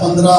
15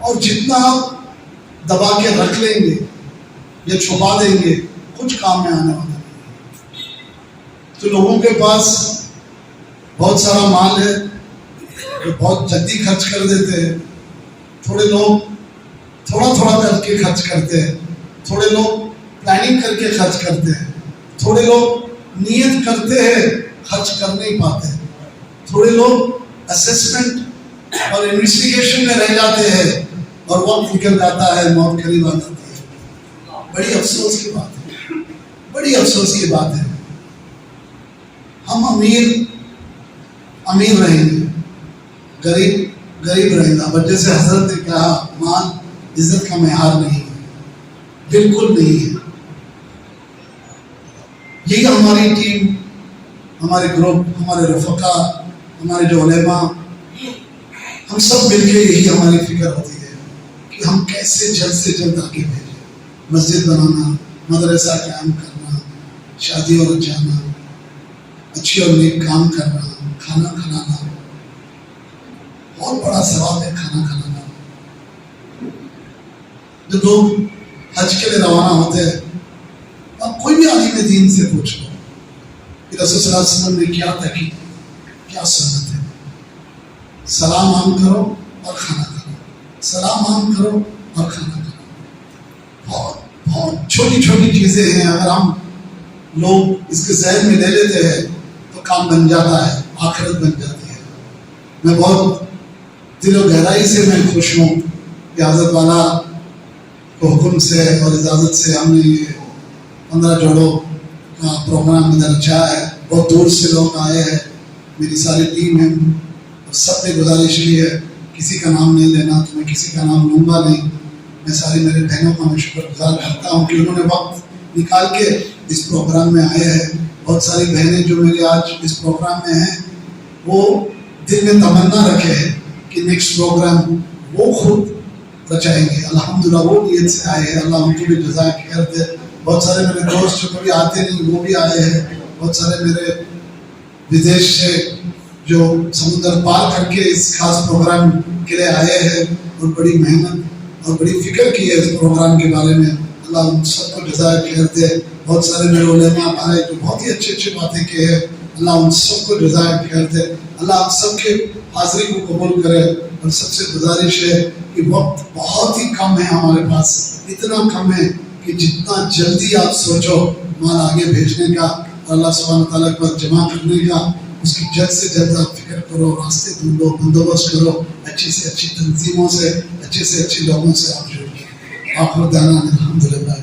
اور جتنا دبا کے رکھ لیں گے یا چھپا دیں گے کچھ کام میں آنے والا نہیں. تو لوگوں کے پاس بہت سارا مال ہے جو بہت جلدی خرچ کر دیتے ہیں. تھوڑے لوگ تھوڑا تھوڑا کر کے خرچ کرتے ہیں. تھوڑے لوگ پلاننگ کر کے خرچ کرتے ہیں. تھوڑے لوگ نیت کرتے ہیں خرچ کر نہیں پاتے. تھوڑے لوگ اسسمنٹ اور انویسٹیگیشن میں رہ جاتے ہیں اور وقت نکل جاتا ہے, موت قریب آ جاتی ہے. بڑی افسوس کی بات ہے, بڑی افسوس کی بات ہے. ہم امیر رہیں گے, غریب رہیں گا. بٹ جیسے حضرت نے کہا مال عزت کا معیار نہیں ہے, بالکل نہیں ہے. یہی ہماری ٹیم, ہمارے گروپ, ہمارے رفقا, ہمارے جو علماء, ہم سب مل کے یہی ہماری فکر ہوتی ہے کہ ہم کیسے جلد سے جلد آگے بھیجیں. مسجد بنانا, مدرسہ قائم کرنا, شادی اور جانا, اچھی اور نیک کام کرنا, کھانا کھلانا, بہت بڑا ثواب ہے کھانا کھلانا. جب لوگ حج کے لیے روانہ ہوتے ہیں, اب کوئی بھی عالم دین سے پوچھ لو کہ رسول صلی اللہ علیہ وسلم نے کیا تحقیق, کیا سنت ہے. سلام عام کرو اور کھانا کھاؤ, سلام عام کرو اور کھانا کھاؤ. بہت چھوٹی چھوٹی چیزیں ہیں, اگر ہم لوگ اس کے ذہن میں لے لیتے ہیں تو کام بن جاتا ہے, آخرت بن جاتی ہے. میں بہت دل و گہرائی سے میں خوش ہوں کہ حضرت والا کو حکم سے اور اجازت سے ہم نے یہ 15 جوڑوں کا پروگرام ادھر رچا ہے. بہت دور سے لوگ آئے ہیں, میری ساری ٹیم ہے. سب نے گزارش کی ہے کسی کا نام نہیں لینا, تو میں کسی کا نام لوں گا نہیں. میں ساری میرے بہنوں کا میں شکر گزار کرتا ہوں کہ انہوں نے وقت نکال کے اس پروگرام میں آئے ہیں. بہت ساری بہنیں جو میرے آج اس پروگرام میں ہیں وہ دل میں تمنا رکھے ہیں کہ نیکسٹ پروگرام وہ خود رچائیں گے. الحمدللہ وہ نیت سے آئے ہیں, اللہ ان کی بھی جزائے خیر دے. بہت سارے میرے دوست جو کبھی آتے نہیں وہ بھی آئے ہیں. بہت سارے میرے ودیش سے جو سمندر پار کر کے اس خاص پروگرام کے لیے آئے ہیں اور بڑی محنت اور بڑی فکر کی ہے اس پروگرام کے بارے میں. اللہ ان سب کو جزائے خیر دے. بہت سارے میرے علماء آئے جو بہت ہی اچھی باتیں کی ہیں, اللہ ان سب کو جزائے خیر دے. اللہ آپ سب کے حاضری کو قبول کرے. اور سب سے گزارش ہے کہ وقت بہت ہی کم ہے ہمارے پاس, اتنا کم ہے کہ جتنا جلدی آپ سوچو مال آگے بھیجنے کا اور اللہ سبحانہ تعالیٰ کے پاس جمع کرنے کا, اس کی جلد سے جلد آپ فکر کرو, راستے ڈھونڈو, بندوبست کرو, اچھی سے اچھی تنظیموں سے اچھے لوگوں سے آپ جڑیے. آخر دعوانا الحمدللہ.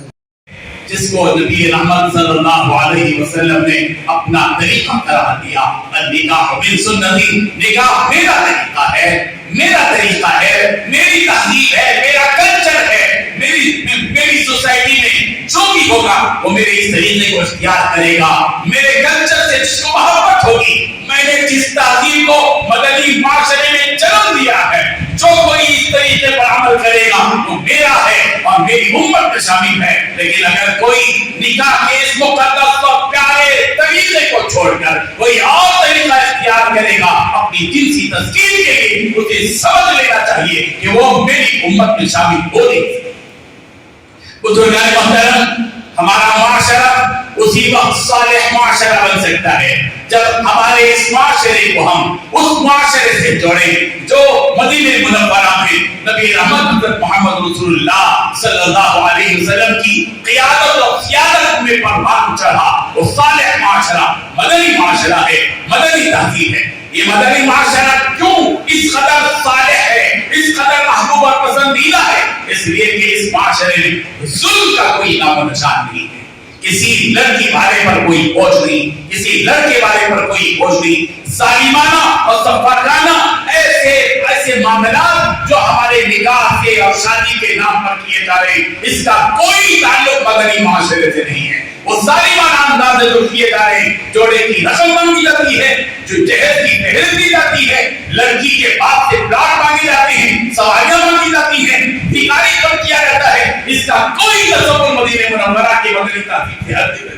جس کو نبی رحمت صلی اللہ علیہ وسلم نے اپنا طریقہ قرار دیا, النکاح من سنتی, نکاح میرا طریقہ ہے, میرا طریقہ ہے, میری تہذیب ہے, میرا کلچر ہے. میری سوسائٹی میں جو بھی ہوگا وہ میرے اس طریقے کو اختیار کرے گا. میرے کلچر سے جس کو محبت ہوگی, میں نے جس تہذیب کو مدنی معاشرے میں جنم دیا ہے, جو کوئی اس طریقے پر عمل کرے گا وہ میرا ہے اور میری امت میں شامل ہے. لیکن اگر کوئی نکاح کے اس مقدس اور پیارے طریقے کو چھوڑ کر کوئی اور طریقہ اختیار کرے گا اپنی جنسی تسکین کے لیے, اسے سمجھ لینا چاہیے کہ وہ میری امت میں شامل ہو نہیں. بزرگان محترم, ہمارا معاشرہ اسی وقت صالح معاشرہ بن سکتا ہے جب ہمارے اس معاشرے کو ہم اس معاشرے سے جوڑیں جو مدینہ منورہ میں نبی رحمت محمد رسول اللہ صلی اللہ علیہ وسلم کی قیادت اور سیادت میں پروان چڑھا. وہ صالح معاشرہ مدنی معاشرہ ہے, مدنی تہذیب ہے. یہ مدنی معاشرہ کیوں اس قدر صالح ہے, اس قدر محبوب اور پسندیدہ ہے؟ اس لیے کہ اس معاشرے میں ظلم کا کوئی نام و نشان نہیں ہے. کسی لڑکی والے پر کوئی بوجھ نہیں, کسی لڑکے والے پر کوئی بوجھ نہیں. ظالمانہ اور سفاکانہ ایسے معاملات جو ہمارے نکاح کے اور شادی کے نام پر کیے جا رہے ہیں, اس کا کوئی تعلق مدنی معاشرے سے نہیں ہے. وہ ظالمانہ انداز جو کیے جا رہے ہیں, جوڑے کی رقم مانگی جاتی ہے, جو جہیز کی تحریر دی جاتی ہے, لڑکی کے باپ سے پلاٹ مانگے جاتے ہیں, سواریاں مانگی جاتی ہیں, بھکاری کم کیا جاتا ہے, اس کا کوئی تصور مدینہ منورہ کی مدنی تہذیب سے ہٹ نہیں.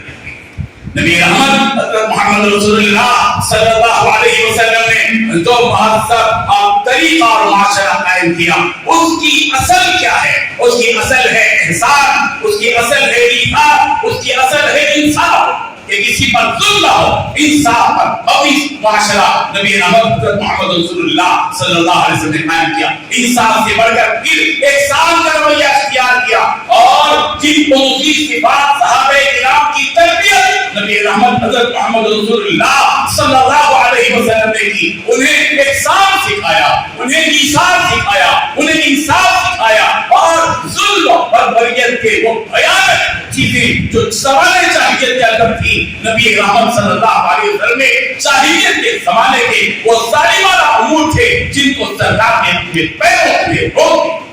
نبی رحمت حضرت محمد رسول اللہ صلی اللہ علیہ وسلم نے نے جو مہذب طریقہ اور معاشرہ قائم کیا اس کی اصل کیا ہے؟ اس کی اصل ہے احسان، اس کی اصل ہے ایثار، اس کی اصل ہے انصاف، کہ کسی پر ظلم نہ ہو، انصاف پر ابھی معاشرہ نبی محمد رسول اللہ صلی اللہ علیہ وسلم نے قائم کیا۔ انصاف سے بڑھ کر پھر احسان کا رویہ اختیار کیا، اور جن کی صفات صحابہ کرام کی تربیت نبی رحمت حضرت محمد رسول اللہ صلی اللہ علیہ وسلم نے کی، انہیں احسان سکھایا، انہیں ایثار سکھایا، انہیں انصاف سکھایا، اور ظلم اور بریت کے وہ بھیانک چیزیں جو زمانے جاہلیت کے اندر تھی، نبی رحمت صلی اللہ علیہ وسلم نے جاہلیت کے زمانے کے وہ ظالمانہ امور تھے جن کو سرکار نے اپنے پیروں میں روک،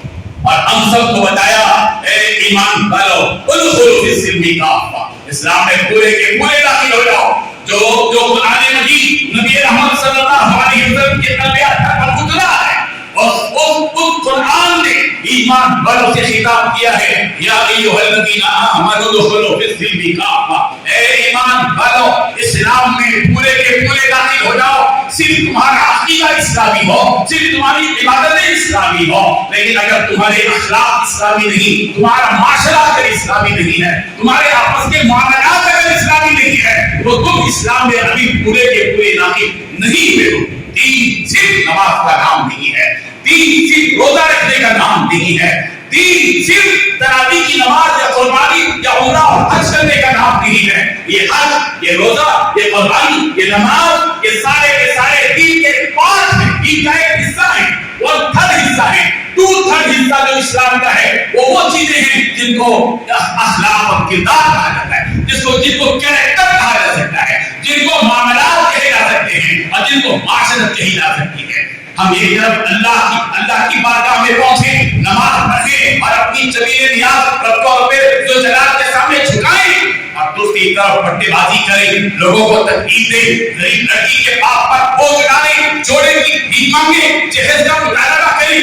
اور ہم سب کو بتایا اے ایمان والو ادخلوا فی السلم کافہ، اسلام میں پورے کے پورے داخل ہو جاؤ۔ جو قرآن مجید نبی رحمت صلی اللہ علیہ وسلم کے تربیت پر اترا ہے، اس قرآن نے ایمان والوں سے خطاب کیا ہے، یا ایھا الذین آمنوا ادخلوا فی السلم کافہ، اے ایمان والو اسلام میں پورے کے پورے داخل ہو جاؤ۔ صرف تمہارا عقیدہ اسلامی ہو، صرف تمہاری عبادتیں اسلامی ہو، لیکن اگر تمہارے اخلاق اسلامی نہیں، تمہارا معاشرہ اگر اسلامی نہیں ہے، تمہارے آپس کے معاملات اگر اسلامی نہیں ہے، تو تم اسلام میں ابھی پورے کے پورے داخل نہیں ہوئے ہو۔ دین صرف نماز کا نام نہیں ہے، دین صرف روزہ رکھنے کا نام نہیں ہے، دین صرف تراویح کی نماز یا قربانی یا عمرہ اور حج کرنے کا نام نہیں ہے۔ یہ حج، یہ روزہ، یہ قربانی، یہ نماز، یہ سارے کے سارے دین کے پارٹ ہیں، دین کا ایک حصہ ہے، اور تھرڈ حصہ ہے۔ 2/3 حصہ جو اسلام کا ہے وہ چیزیں ہیں جن کو اخلاق اور کردار کہا جاتا ہے، جن کو کیریکٹر کہا جا سکتا ہے، جن کو معاملات کہے جا سکتے ہیں، اور جن کو معاشرت کہی جا سکتی ہے۔ ہم یہ جب اللہ کی بارگاہ میں پہنچے، نماز پڑھیں اور اپنی زمین نیاز طور پہ جو جلال کے سامنے جھکائیں، اور دوسری طرف پٹے بازی کریں، لوگوں کو تکلیف دیں، غریب لڑکی کے پاپ پر بوجھ ڈالیں، جوڑے کی بھیک مانگیں، جہیز کا مطالبہ کریں،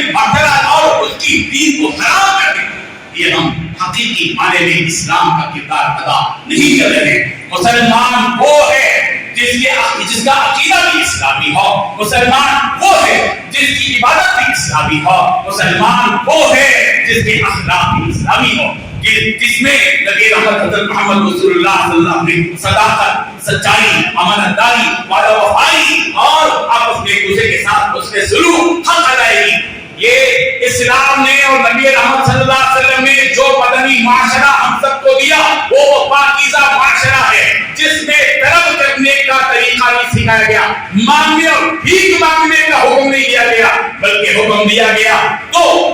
اور اس کی دین کو خراب کر دیں، یہ ہم حقیقی معنی میں اسلام کا کردار ادا نہیں کر رہے۔ مسلمان وہ ہے جس کا عقیدہ بھی اسلامی ہو، مسلمان وہ ہے جس کی عبادت بھی اسلامی ہو، مسلمان وہ ہے جس کے اخلاق بھی اسلامی ہو، جس میں نبی رحمت حضرت محمد رسول اللہ صلی اللہ علیہ وسلم نے صداقت، سچائی، امانت داری، وعدہ وفائی اور آپس میں ایک دوسرے کے ساتھ اس کے سلوک، حق ادائیگی، یہ اسلام نے اور نبی رحمت صلی اللہ علیہ وسلم نے جو مدنی معاشرہ ہم سب کو دیا وہ پاکیزہ معاشرہ ہے، جس میں طلب کرنے کا طریقہ نہیں سکھایا گیا، مانگنے اور بھیک مانگنے کا حکم نہیں دیا گیا، بلکہ حکم دیا گیا تو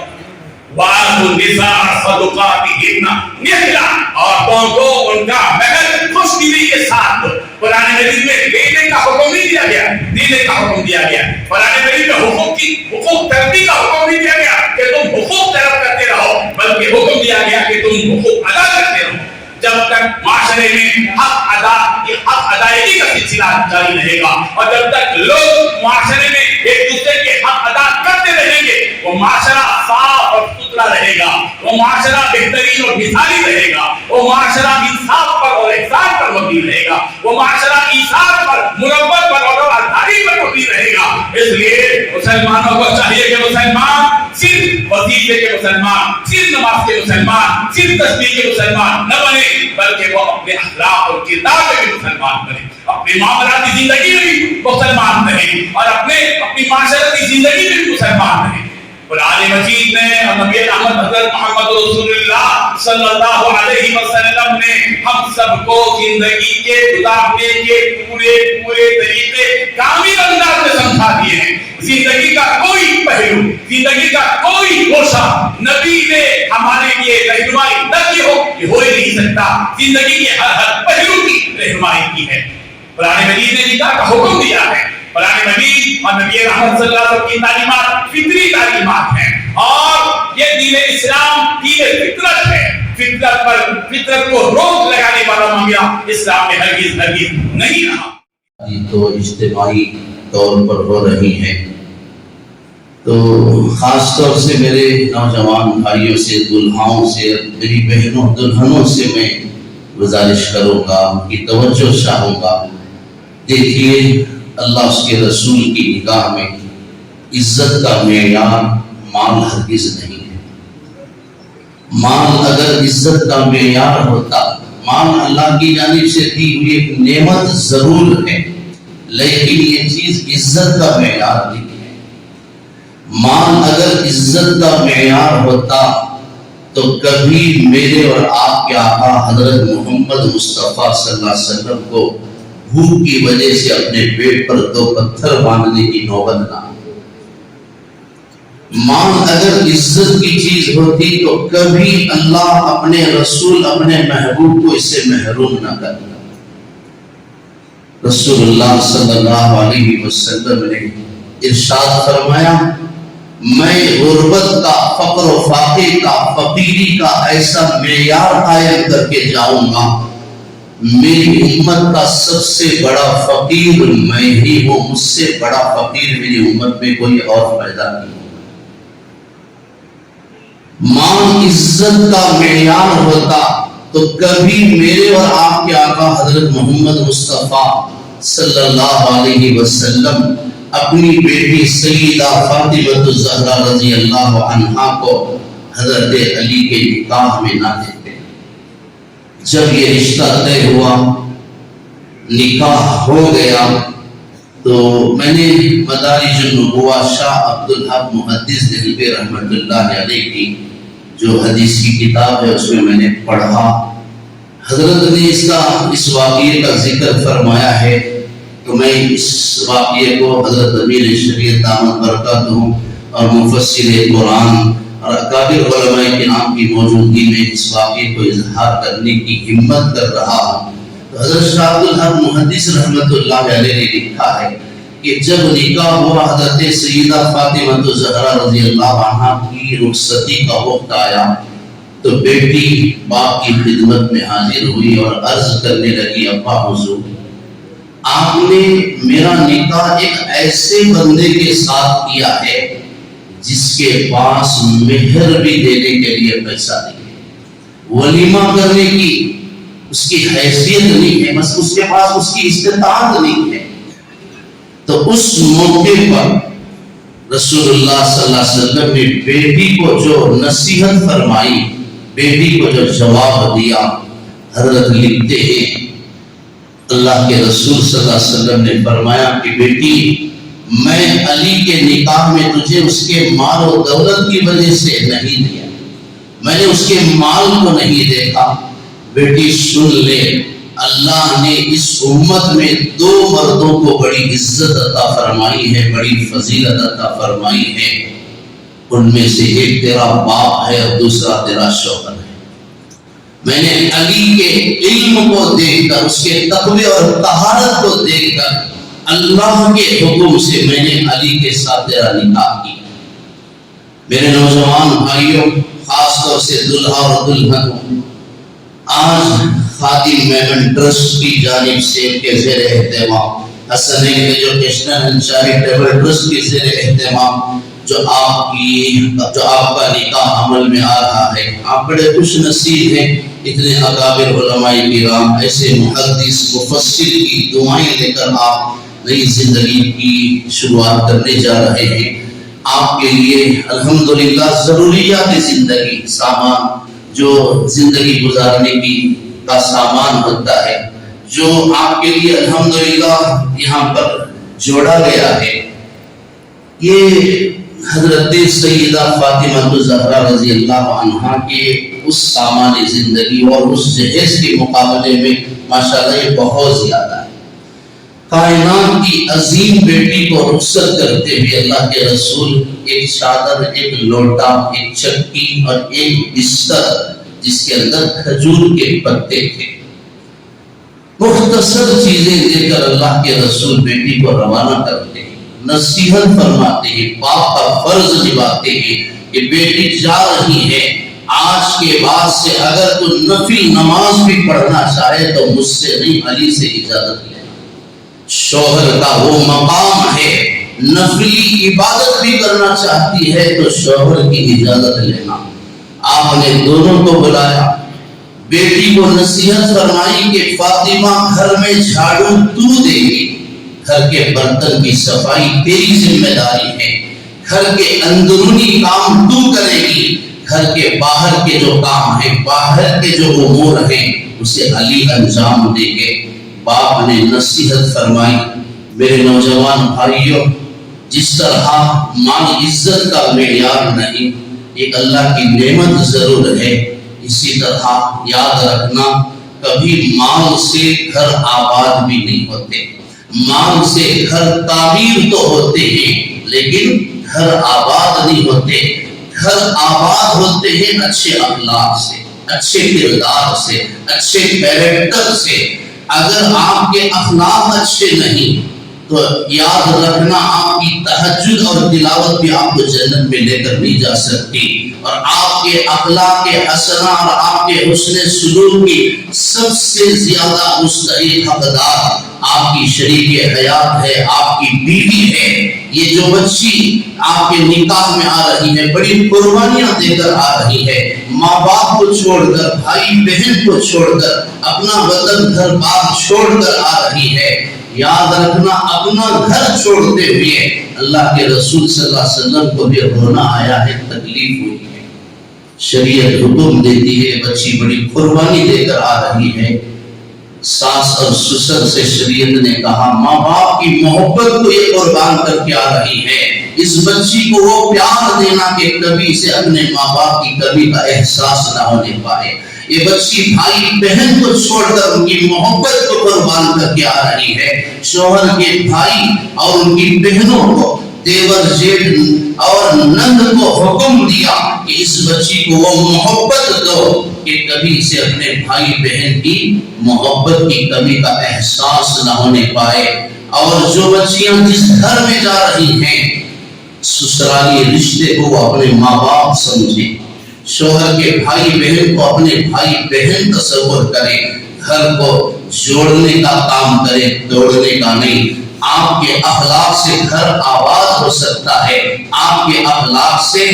وَآتُوا النِّسَاءَ صَدُقَاتِهِنَّ نِحْلًا، عورتوں کو ان کا مہر خوش دلی کے ساتھ دو۔ قرآن مجید میں دینے کا حکم نہیں دیا گیا، دینے کا حکم دیا گیا۔ قرآن مجید میں حقوق تربیت کا حکم نہیں دیا گیا کہ تم حقوق طلب کرتے رہو، بلکہ حکم دیا گیا کہ تم حقوق ادا کرتے رہو۔ جب تک معاشرے میں حق ادائیگی کا سلسلہ جاری رہے گا، اور جب تک لوگ معاشرے میں ایک دوسرے کے حق ادا کرتے رہیں گے، وہ معاشرہ صاف اور ستھرا رہے گا، وہ معاشرہ بہترین اور مثالی رہے گا، وہ معاشرہ انصاف پر اور احسان پر مبنی رہے گا، وہ معاشرہ ایثار پر، مربت پر اور رواداری پر مبنی رہے گا۔ اس لیے مسلمانوں کو چاہیے کہ مسلمان صرف وظیفے کے مسلمان، صرف نماز کے مسلمان، صرف تسبیح کے مسلمان نہ بنے، بلکہ وہ اپنے اخلاق اور کردار میں بھی مسلمان بنے، اپنی معاملاتی زندگی میں بھی مسلمان رہے، اور اپنی معاشرتی زندگی میں بھی مسلمان رہے۔ قرآن مجید نے اور نبی رحمت حضرت محمد رسول اللہ صلی اللہ علیہ وسلم نے ہم سب کو زندگی کے گزارنے کے پورے طریقے کامل انداز میں سمجھا دیے ہیں۔ زندگی کا کوئی پہلو، زندگی کا کوئی گوشہ نبی نے ہمارے لیے رہنمائی نہ کی ہو، یہ ہو ہی نہیں سکتا۔ زندگی کے ہر پہلو کی رہنمائی کی ہے۔ قرآن مجید نے نکاح کا حکم دیا ہے۔ قرآن مجید اور نبی رحمت صلی اللہ علیہ وسلم کی تعلیمات فطری تعلیمات ہیں، اور یہ دین اسلام دین فطرت ہے۔ فطرت کو روک لگانے والا معاملہ اسلام میں ہرگز نہیں رہا۔ تو اجتماعی طور پر ہو رہی ہیں، تو خاص طور سے میرے نوجوان بھائیوں سے، دلہاؤں سے، میری بہنوں دلہنوں سے میں گزارش کروں گا، ان کی توجہ چاہوں گا۔ دیکھیے اللہ اس کے رسول کی نگاہ میں عزت کا معیار مال ہرگز نہیں ہے. مال اگر عزت کا معیار ہوتا، مال اللہ کی جانب سے دی ہوئی ایک نعمت ضرور ہے، لیکن یہ چیز عزت کا معیار نہیں ہے. مال اگر عزت کا معیار ہوتا تو کبھی میرے اور آپ کے آقا حضرت محمد مصطفیٰ صلی اللہ علیہ وسلم کو بھوک کی وجہ سے اپنے پیٹ پر 2 پتھر باندھنے کی نوبت نہ آئی. مال اگر عزت کی چیز ہوتی تو کبھی اللہ اپنے رسول اپنے محبوب کو اس سے محروم نہ کرتا. رسول اللہ صلی اللہ علیہ وسلم نے ارشاد فرمایا، میں غربت کا، فقر و فاقے کا، فقیری کا ایسا معیار قائم کر کے جاؤں گا، میری امت کا سب سے بڑا فقیر میں ہی ہوں، مجھ سے بڑا فقیر میری امت میں کوئی اور پیدا نہیں. مال عزت کا معیار ہوتا تو کبھی میرے اور آپ کے آقا حضرت محمد مصطفیٰ صلی اللہ علیہ وسلم اپنی بیٹی سیدہ فاطمہ الزہرا رضی اللہ عنہا کو حضرت علی کے نکاح میں نہ دیتے. جب یہ رشتہ طے ہوا، نکاح ہو گیا، تو میں نے مدارج النبوہ شاہ عبدالحق محدث دہلوی رحمۃ اللہ علیہ کی جو حدیث کی کتاب ہے اس میں نے پڑھا. حضرت نے اس واقعے کا ذکر فرمایا ہے، تو میں اس واقعے کو حضرت امیر شریعت دامت برکاتہ اور مفسر قرآن اور اکابر علماء کرام کی موجودگی میں اس واقعے کو اظہار کرنے کی ہمت کر رہا ہوں. تو حضرت شاہ عبدالحق محدث رحمۃ اللہ علیہ نے لکھا ہے کہ جب نکاح ہوا، حضرت سیدہ فاطمہ الزہرا رضی اللہ عنہا کی رخصتی کا وقت آیا تو بیٹی باپ کی خدمت میں حاضر ہوئی اور عرض کرنے لگی، ابا حضور، آپ نے میرا نکاح ایک ایسے بندے کے ساتھ کیا ہے جس کے پاس مہر بھی دینے کے لیے پیسہ نہیں ہے، ولیمہ کرنے کی اس کی حیثیت نہیں ہے، بس اس کے پاس اس کی استطاعت نہیں ہے. تو اس موقع پر رسول اللہ صلی اللہ علیہ وسلم نے بیٹی کو جو نصیحت فرمائی، بیٹی کو جو جواب دیا، حضرت لکھتے ہیں اللہ کے رسول صلی اللہ علیہ وسلم نے فرمایا کہ بیٹی، میں علی کے نکاح میں تجھے اس کے مال و دولت کی وجہ سے نہیں دیا، میں نے اس کے مال کو نہیں دیکھا. بیٹی سن لے، اللہ نے اس امت میں 2 مردوں کو بڑی عزت عطا فرمائی ہے، بڑی فضیلت عطا فرمائی ہے. ان میں سے ایک تیرا باپ ہے اور دوسرا تیرا شوہر ہے. میں نے علی کے علم کو دیکھ کر، اس کے تقوی اور طہارت کو دیکھ کر، اللہ کے حکم سے میں نے علی کے ساتھ تیرا نکاح کیا. میرے نوجوان بھائیوں، خاص طور سے دلہا اور دلہن، آج خادم میمن ٹرسٹ کی جانب سے کے زیر اہتمام، Hasnain educational and charitable trust کے زیر اہتمام جو آپ کا نکاح عمل میں آ رہا ہے، آپ بڑے خوش نصیب ہیں. اتنے اکابر علماء کرام، ایسے محدث مفسر کی دعائیں لے کر آپ نئی زندگی کی شروعات کرنے جا رہے ہیں. آپ کے لیے الحمدللہ ضروریات زندگی، سامان جو زندگی گزارنے کی کا سامان ہوتا ہے، جو آپ کے لیے الحمدللہ یہاں پر جوڑا گیا ہے، یہ حضرت سیدہ فاطمہ الزہرا رضی اللہ عنہا کے اس سامان زندگی اور اس جہیز کے مقابلے میں ماشاءاللہ یہ بہت زیادہ ہے. کائنات کی عظیم بیٹی کو رخصت کرتے ہوئے اللہ کے رسول ایک چادر، ایک لوٹا، ایک چکی اور ایک بستر جس کے اندر کھجور کے پتے تھے، مختصر چیزیں دے کر اللہ کے رسول بیٹی کو روانہ کرتے ہیں، نصیحت فرماتے ہیں، باپ کا فرض نبھاتے ہیں کہ بیٹی جا رہی ہے، آج کے بعد سے اگر تو نفل نماز بھی پڑھنا چاہے تو مجھ سے نہیں، علی سے اجازت لینا. شوہر کا وہ مقام ہے، نفلی عبادت بھی کرنا چاہتی ہے تو شوہر کی اجازت لینا. آپ نے دونوں کو بلایا، بیٹی کو نصیحت فرمائی کہ فاطمہ گھر میں جھاڑو تو دے گی، گھر کے برتن کی صفائی تیری ذمہ داری ہے، گھر کے اندرونی کام تو کرے گی، گھر کے باہر کے جو کام ہیں، باہر کے جو امور ہیں، اسے علی انجام دے گے۔ باپ نے نصیحت فرمائی، میرے نوجوان بھائیوں، جس طرح مال عزت کا معیار نہیں، ایک اللہ کی نعمت ضرور ہے، اسی طرح یاد رکھنا کبھی مال سے گھر آباد بھی نہیں ہوتے۔ مال سے گھر تعمیر تو ہوتے ہیں لیکن گھر آباد نہیں ہوتے۔ گھر آباد ہوتے ہیں اچھے اخلاق سے، اچھے کردار سے، اچھے کیریکٹر سے۔ اگر آپ کے اخلاق اچھے نہیں تو یاد رکھنا آپ کی تہجد اور تلاوت بھی آپ کو جنت میں لے کر نہیں جا سکتی، اور آپ کے اخلاق حسنہ اور آپ کے حسن سلوک کی سب سے زیادہ مستحق حقدار آپ کی شریک حیات ہے، آپ کی بیوی ہے۔ یہ جو بچی آپ کے نکاح میں آ رہی ہے بڑی قربانیاں دے کر آ رہی ہے، ماں باپ کو چھوڑ کر، بھائی بہن کو چھوڑ کر، اپنا وطن گھر بار چھوڑ کر آ رہی ہے۔ یاد رکھنا اپنا گھر چھوڑتے ہوئے اللہ کے رسول صلی اللہ علیہ وسلم کو بھی رونا آیا ہے، تکلیف ہوئی ہے۔ شریعت حکم دیتی ہے، بچی بڑی قربانی دے کر آ رہی ہے۔ ساس اور سسر سے شریعت نے کہا ماں باپ کی محبت کو یہ قربان کر کے آ رہی ہے، اس بچی کو وہ پیار دینا کہ کبھی سے اپنے ماں باپ کی کمی کا احساس نہ ہونے پائے۔ یہ بچی بھائی بہن کو چھوڑ کر ان کی محبت کو قربان کر کے آ رہی ہے۔ شوہر کے بھائی اور ان کی بہنوں کو، دیور جیٹھ اور نند کو حکم دیا کہ اس بچی کو وہ محبت دو کہ کبھی سے اپنے بھائی بہن کی محبت کی کمی کا احساس نہ ہونے پائے۔ اور جو بچیاں جس گھر میں جا رہی ہیں سسرالی رشتے کو وہ اپنے ماں باپ سمجھے، شوہر کے بھائی بہن کو اپنے بھائی بہن تصور کرے، گھر کو جوڑنے کا کام کرے، توڑنے کا نہیں۔ آپ کے اخلاق سے گھر آباد ہو سکتا ہے، آپ کے اخلاق سے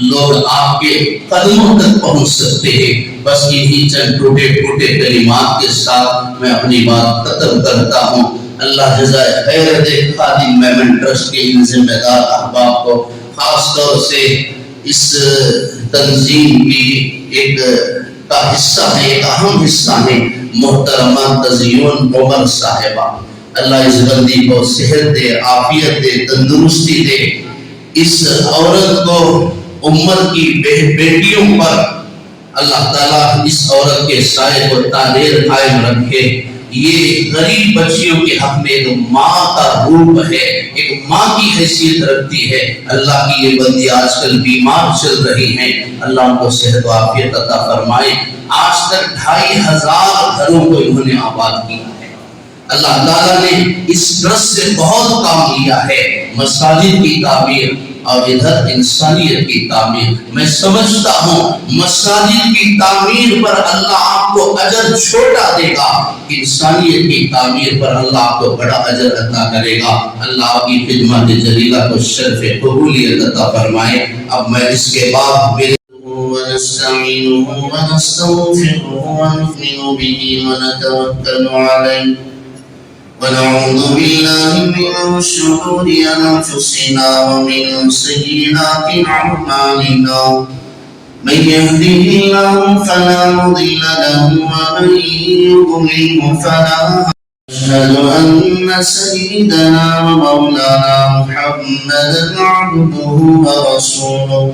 لوگ آپ کے قدموں تک پہنچ سکتے ہیں۔ بس انہی چند ٹوٹے ٹوٹے کلمات کے ساتھ میں اپنی بات ختم کرتا ہوں۔ اللہ جزائے خیر دے خادم میمن ٹرسٹ کے ان ذمہ دار احباب کو، خاص طور سے اس تنظیم کی ایک کا حصہ ہے، ایک اہم حصہ ہے محترمہ تزیون عمر صاحبہ۔ اللہ اس بندی کو صحت دے، عافیت دے، تندرستی دے۔ اس عورت کو امت کی بیٹیوں پر اللہ تعالیٰ اس عورت کے سائے کو تعلیر قائم رکھے۔ یہ غریب بچیوں کے حق میں ایک ماں کا روپ ہے، ایک ماں کی حیثیت رکھتی ہے۔ اللہ کی یہ بندی آج کل بیمار چل رہی ہیں، اللہ ان کو صحت و عافیت عطا فرمائے۔ آج تک 2500 گھروں کو انہوں نے آباد کیا ہے۔ اللہ تعالیٰ نے اس ٹرسٹ سے بہت کام لیا ہے، مساجد کی تعمیر اور ادھر انسانیت کی تعمیر۔ میں سمجھتا ہوں مساجد کی تعمیر پر اللہ آپ کو اجر چھوٹا دے گا، انسانیت کی تعمیر پر اللہ آپ کو بڑا اجر عطا کرے گا۔ اللہ آپ کی خدمت جلیلہ کو شرف قبولیت عطا فرمائے۔ اب میں اس کے بعد میرے ونستعينه ونستغفره ونؤمن به ونتوكل عليه ونعوذ بالله من شرور أنفسنا ومن سيئات أعمالنا من يهده الله فلا مضل له ومن يضلل فلا أشهد أن سيدنا ومولانا محمدا عبده ورسوله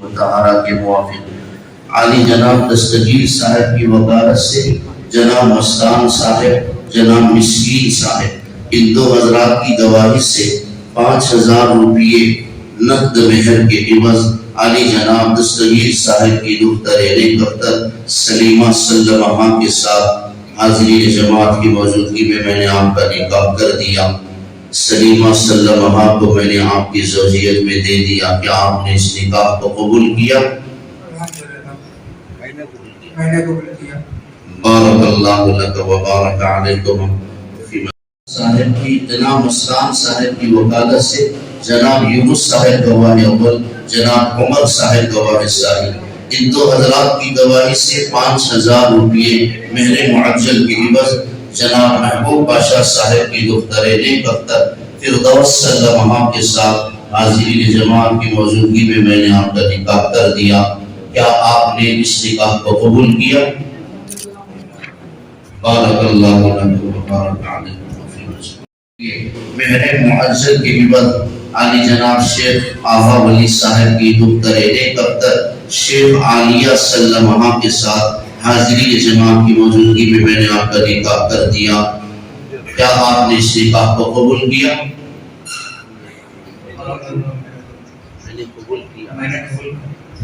مطہرہ کے موافق عالی جناب دستگیر صاحب کی وکالت سے جناب مستان صاحب، جناب مسکین صاحب، ان دو حضرات کی گواہی سے 5000 روپیے نقد مہر کے عوض عالی جناب دستگیر صاحب کی دختر دختر سلیمہ سلمہ کے ساتھ حاضرین جماعت کی موجودگی میں نے آپ کا نکاح کر دیا۔ سلیمہ سلمہ کو میں نے آپ کی زوجیت میں دے دیا۔ کیا آپ نے اس نکاح کو قبول کیا؟ بارک اللہ لک و بارک علیکم۔ صاحب کی جناب مسکان صاحب کی وکالت سے جناب یونس صاحب گواہ اول، جناب عمر صاحب گواہ ثانی، ان دو حضرات کی گواہی سے 5000 روپیے مہر معجل کے عوض جناب محبوب پاشا صاحب کی دختر نیک اختر فردوس سلمہ کے ساتھ حاضرین جماعت کی موجودگی میں میں نے آپ کا نکاح کر دیا، کیا آپ نے اس نکاح کو قبول کیا؟ بارک اللہ لکم و بارک علیکم۔ مہر معزز کی عبادت علی جناب شیخ آغا ولی صاحب کی دختر نیک اختر شیخ عالیہ سلمہ کے ساتھ حاضری جماعت کی موجودگی میں میں نے آپ کا نکاح کر دیا، کیا آپ نے اس نکاح کو قبول کیا؟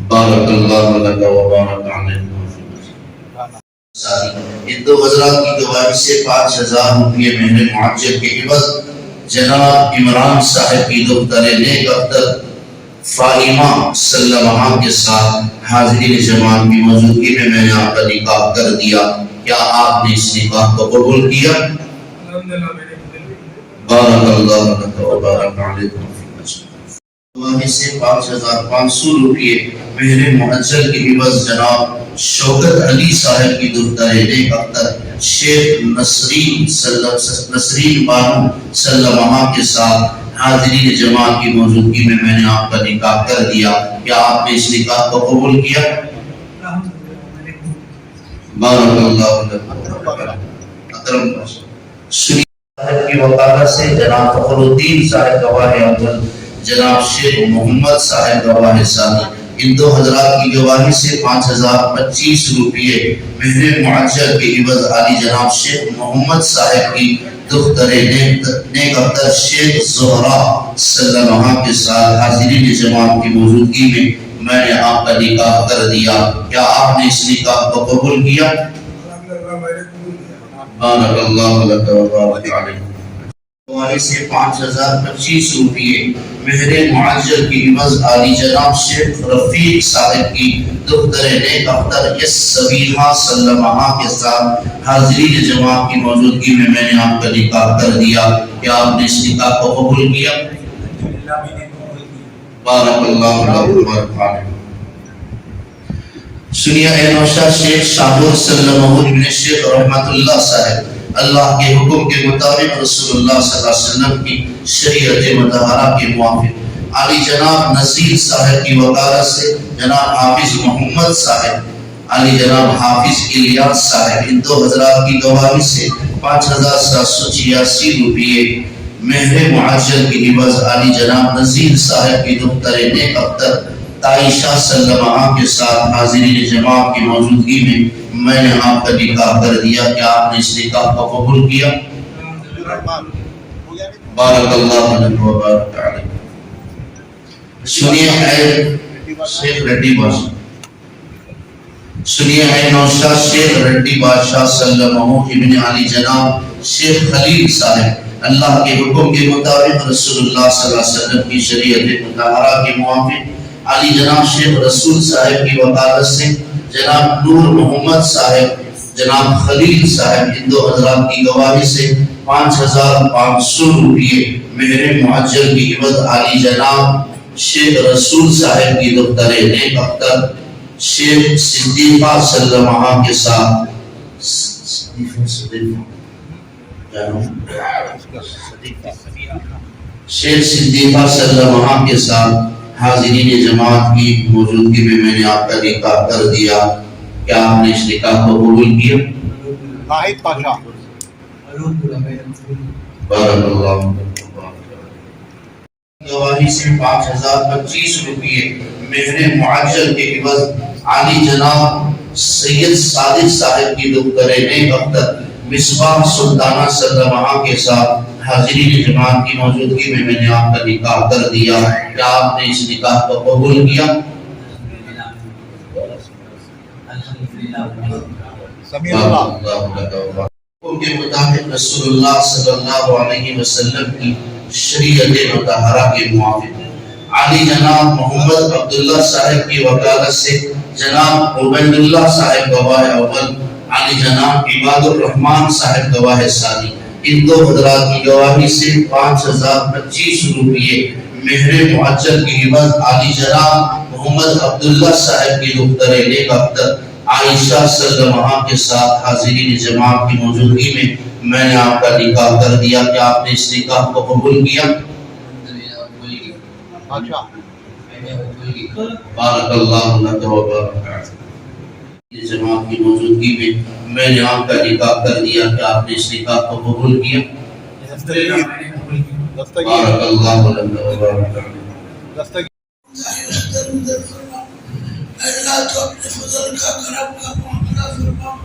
بارک اللہ لک و بارک علیکم۔ ان دو حضرات کی گواہی سے 5000 روپے مہر معجل کے عوض جناب عمران صاحب کی دختر نیک اختر فاہمہ سلمہ کے ساتھ حاضرین جماعت کی موجودگی میں میں نے آپ کا نکاح کر دیا، کیا آپ نے اس نکاح کو قبول کیا؟ بارک اللہ لک و بارک علیکم۔ گواہی سے 5500 روپے مہر معجل کے عوض جناب شوکت علی صاحب کی دختر نیک اختر شیخ نسرین بانو سلمہ کے ساتھ حاضرین جماعت کی موجودگی میں میں نے آپ کا نکاح کر دیا، کیا آپ نے اس نکاح کو قبول کیا؟ بارک اللہ اکرم۔ سنی صاحب کی وکالت سے جناب فخر الدین صاحب گواہ اول، جناب شیخ محمد صاحب گواہ ثانی، ان دو حضرات کی گواہی سے 5025 روپے مہر معجل کے عوض علی جناب شیخ محمد صاحب کی دختر نیک اختر شیخ زہرا سلمہ کے ساتھ حاضرین جماعت کی موجودگی میں نے آپ کا نکاح کر دیا، کیا آپ نے اس نکاح کو قبول کیا؟ بارک اللہ لک و بارک علیکم۔ گواہی سے 5025 روپے مہر معجل کی عوض علی جناب شیخ رفیق صاحب کی دختر نیک اختر یس سبیحہ سلمہ کے ساتھ حاضرین جماعت کی موجودگی میں میں نے آپ کا نکاح کر دیا، کیا آپ نے اس نکاح کو قبول کیا؟ بارک اللہ لک و بارک علیکم۔ سنیہ اے نوشہ شیخ شاہور سلمہ ابن شیخ رحمت اللہ صاحب اللہ کے حکم کے مطابق رسول اللہ صلی اللہ علیہ وسلم کی شریعت مطہرہ کے موافق علی جناب نذیر صاحب کی وکالت سے جناب حافظ محمد صاحب علی جناب حافظ الیاس صاحب ان دو حضرات کی گواہی سے 5786 روپے مہر معجل کی عوض علی جناب نذیر صاحب کی دختر نیک اختر عائشہ سلمہ کے ساتھ حاضرین جماعت کی موجودگی میں نے آپ کا نکاح کر دیا، کیا آپ نے اس نکاح کو قبول کیا؟ بارک اللہ لک و بارک علیکم۔ سنیے اے شیخ ریڈی بادشاہ، سنیے اے نوشہ شیخ ریڈی بادشاہ سلمہ ابن علی جناب شیخ خلیل صاحب اللہ کے حکم کے مطابق رسول اللہ صلی اللہ علیہ وسلم کی شریعت مطہرہ کے موافق علی جناب شیخ رسول صاحب کی وکالت سے جناب نور محمد صاحب جناب خلیل صاحب ان دو حضرات کی گواہی سے 5500 روپے مہر معجل کی عوض علی جناب شیخ رسول صاحب کی دختر نیک اختر شیخ صدیقہ سلمہ کے ساتھ شیخ صدیقہ سلمہ کے ساتھ حاضرین جماعت کی موجودگی میں نے آپ کا نکاح کر دیا، کیا آپ نے اس نکاح کو قبول کیا؟ بارک اللہ گواہی سے 5025 روپے مہر معجل کے عوض علی جناب سید صادق صاحب کی دختر نیک اختر مصباح سلطانہ سلمہ کے ساتھ حاضرین جماعت کی موجودگی میں نے آپ کا نکاح کر دیا، کیا آپ نے اس نکاح کو قبول کیا؟ حکم کے مطابق رسول اللہ صلی اللہ علیہ وسلم کی شریعت مطہرہ کے موافق علی جناب محمد عبداللہ صاحب کی وکالت سے جناب عبید اللہ صاحب گواہ اول علی جناب عباد الرحمن صاحب گواہ ثانی ان دو حضرات کی گواہی سے 5025 روپے مہر معجل کی عوض علی جناب محمد عبداللہ صاحب کی دختر نیک اختر عائشہ سلمہ کے ساتھ حاضرین جماعت کی موجودگی میں نے آپ کا نکاح کر دیا، کہ آپ نے اس نکاح کو قبول کیا؟ بارک اللہ لک و بارک علیک۔ جماعت کی موجودگی میں نے آپ کا نکاح کر دیا، کہ آپ نے اس نکاح کو قبول کیا؟ بارک اللہ لک و بارک علیک۔ اللہ تو اپنے فضل کا کرم کا معاملہ فرما۔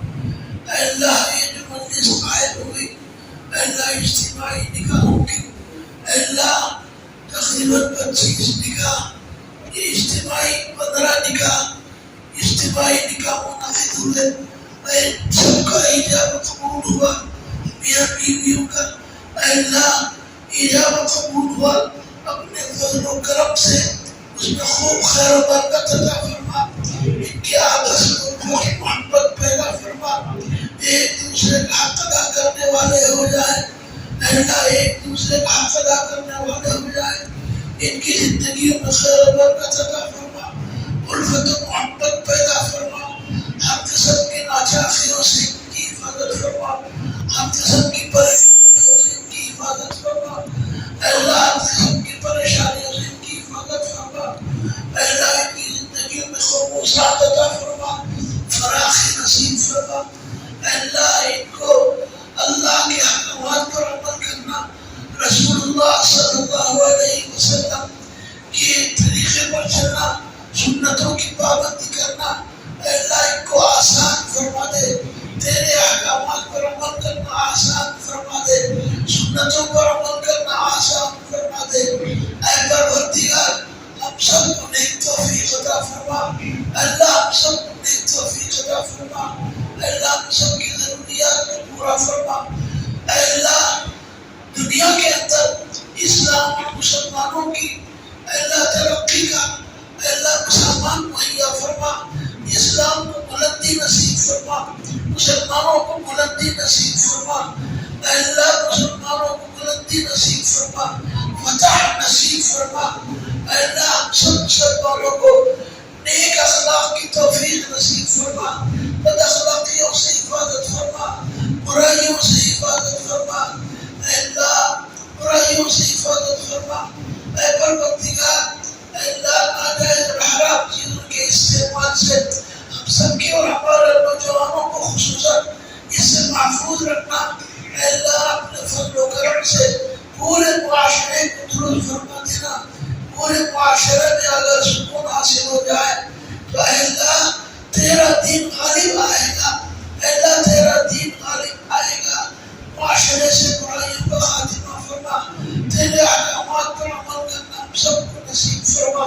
اللہ یہ جو مجلس قائم ہوئی، اللہ اجتماعی نکاحوں کی، اللہ تقریباً 25 نکاح، یہ اجتماعی 15 نکاح، اجتماعی نکاح منعقد ہوئے، سب کا ایجاب قبول ہوا، میاں بیویوں کا اللہ ایجاب قبول ہوا، اپنے فضل و کرم سے اس میں خوب خیر و برکت عطا فرما، ان کے آپس میں محبت پیدا فرما، ایک دوسرے کا حق ادا کرنے والے ہو جائیں، اللہ ایک دوسرے کا حق ادا کرنے والے ہو جائیں، ان کی زندگیوں میں خیر و برکت عطا فرما، الفت و محبت پیدا فرما، ہر قسم کی ناچاخیوں سے ان کی حفاظت فرما، ہر قسم کی پریشانیوں سے ان کی حفاظت فرما، اللہ ہر قسم کی پریشانیوں سے ان کی حفاظت فرما، اللہ ان کی زندگیوں میں خرموسات عطا فرما، فراخی نصیب فرما، اللہ ان کو اللہ کے احکامات پر عمل کرنا، رسول اللہ صلی اللہ علیہ وسلم کے طریقے پر چلنا، سنتوں کی پابندی کرنا، اللہ ان کو آسان فرما دے، تیرے احکامات پر عمل کرنا آسان فرما دے، سنتوں پر عمل کرنا آسان فرما دے، اے پروردگار ہم سب کو نیک توفیق عطا فرما، اللہ ہم سب کو نیک توفیق عطا فرما، اللہ ہم سب کی ضروریات کو پورا فرما، اللہ دنیا کے اندر اسلام اور مسلمانوں کی اللہ ترقی کا اللہ مسلمان مہیا فرما، اسلام کو بلندی نصیب فرما، مسلمانوں کو بلندی نصیب فرما، اللہ مسلمانوں کو بلندی نصیب فرما، فتح نصیب فرما، اللہ ہم سب مسلمانوں کو نیک اخلاق کی توفیق نصیب فرما، بد اخلاقیوں سے حفاظت فرما، برائیوں سے حفاظت فرما، اللہ برائیوں سے حفاظت فرما، اے پروردگار اللہ ناجائز اور حرام چیزوں کے استعمال سے ہم سب کی اور ہمارے نوجوانوں کو خصوصاً اس سے محفوظ رکھنا، اللہ اپنے فضل و کرم سے پورے معاشرے کو درست فرما دینا، پورے معاشرے میں اگر سکون حاصل ہو جائے تو اللہ تیرا دین غالب آئے گا، اللہ تیرا دین غالب آئے گا، معاشرے سے برائیوں کا خاتمہ فرما، تیرے احکامات پر عمل کرنا ہم سب کو نصیب فرما۔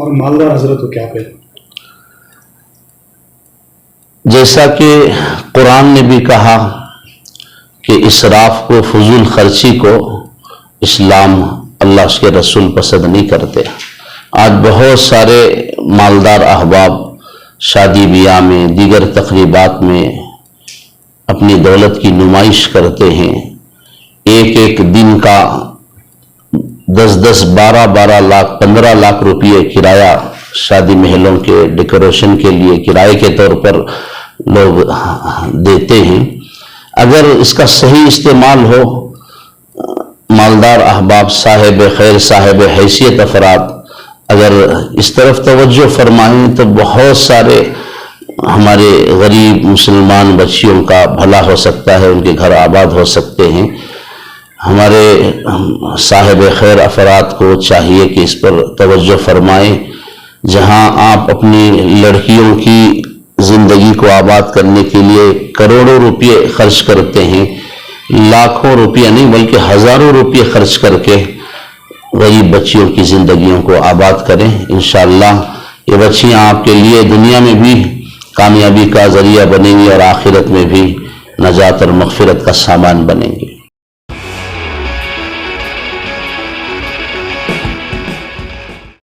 اور مالدار حضرت کو کیا کہے؟ جیسا کہ قرآن نے بھی کہا کہ اسراف کو، فضول خرچی کو اسلام، اللہ اس کے رسول پسند نہیں کرتے. آج بہت سارے مالدار احباب شادی بیاہ میں، دیگر تقریبات میں اپنی دولت کی نمائش کرتے ہیں. ایک ایک دن کا 10-10 12-12 لاکھ 15 لاکھ روپئے کرایہ شادی محلوں کے ڈیکوریشن کے لیے کرائے کے طور پر لوگ دیتے ہیں. اگر اس کا صحیح استعمال ہو، مالدار احباب، صاحب خیر، صاحب حیثیت افراد اگر اس طرف توجہ فرمائیں تو بہت سارے ہمارے غریب مسلمان بچیوں کا بھلا ہو سکتا ہے، ان کے گھر آباد ہو سکتے ہیں. ہمارے صاحب خیر افراد کو چاہیے کہ اس پر توجہ فرمائیں. جہاں آپ اپنی لڑکیوں کی زندگی کو آباد کرنے کے لیے کروڑوں روپئے خرچ کرتے ہیں، لاکھوں روپیہ نہیں بلکہ ہزاروں روپئے خرچ کر کے غریب بچیوں کی زندگیوں کو آباد کریں. انشاءاللہ یہ بچیاں آپ کے لیے دنیا میں بھی کامیابی کا ذریعہ بنیں گی اور آخرت میں بھی نجات اور مغفرت کا سامان بنیں گی.